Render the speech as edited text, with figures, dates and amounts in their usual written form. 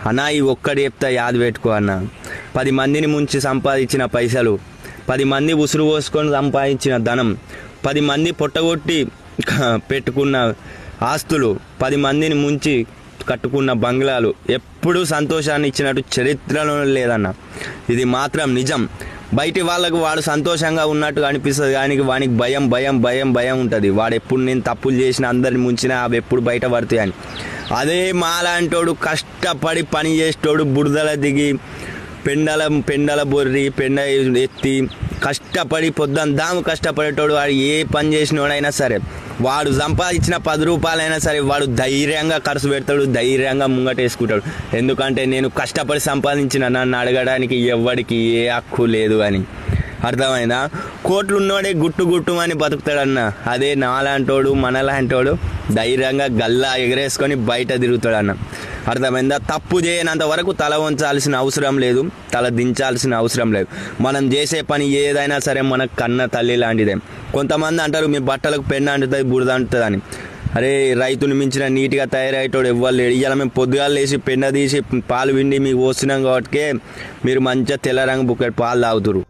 అన్నా ఈ ఒక్కటి చెప్తా యాద పెట్టుకో అన్న. 10 మందిని ముంచి సంపాదించిన పైసలు, 10 మంది ఉసురు పోసుకొని సంపాదించిన ధనం, 10 మంది పొట్టగొట్టి పెట్టుకున్న ఆస్తులు, 10 మందిని ముంచి కట్టుకున్న బంగ్లాలు ఎప్పుడూ సంతోషాన్ని ఇచ్చినట్టు చరిత్రలో లేదన్న. ఇది మాత్రం నిజం. బయటి వాళ్ళకు వాడు సంతోషంగా ఉన్నట్టు అనిపిస్తుంది, కానీ వానికి భయం భయం భయం భయం ఉంటుంది. వాడు ఎప్పుడు నేను తప్పులు చేసిన అందరిని ముంచినా అవి ఎప్పుడు బయట పడతాయి అని. అదే మాలాంటోడు కష్టపడి పని చేసేటోడు బురదల దిగి పెండల బొర్రి పెండ ఎత్తి కష్టపడి పొద్దుందాము కష్టపడేటోడు వాడు ఏ పని చేసినోడైనా సరే, వాడు సంపాదించిన 10 రూపాయలైనా సరే వాడు ధైర్యంగా ఖర్చు పెడతాడు, ధైర్యంగా ముంగటేసుకుంటాడు. ఎందుకంటే నేను కష్టపడి సంపాదించిన, నన్ను అడగడానికి ఎవరికి ఏ హక్కు లేదు అని. అర్థమైందా? కోట్లు ఉన్నోడే గుట్టు అని బతుకుతాడన్న. అదే నాలాంటోడు మనలాంటోడు ధైర్యంగా గల్లా ఎగరేసుకొని బయట తిరుగుతాడన్న. అర్థమైందా? తప్పు చేయనంత వరకు తల వంచాల్సిన అవసరం లేదు, తల దించాల్సిన అవసరం లేదు. మనం చేసే పని ఏదైనా సరే మన కన్న తల్లి లాంటిదే. కొంతమంది అంటారు మీ బట్టలకు పెన్ను అంటుతుంది బురద అంటుంది అని. అరే రైతుని మించిన నీట్గా తయారయ్యేటోడు ఎవ్వరు లేడు. ఇవాళ మేము పొద్దుగాలు లేచి పెన్న తీసి పాలు విండి మీకు పోస్తున్నాం కాబట్టి మీరు మంచిగా తెల్ల రంగు బుక్కెట్ పాలు తాగుతురు.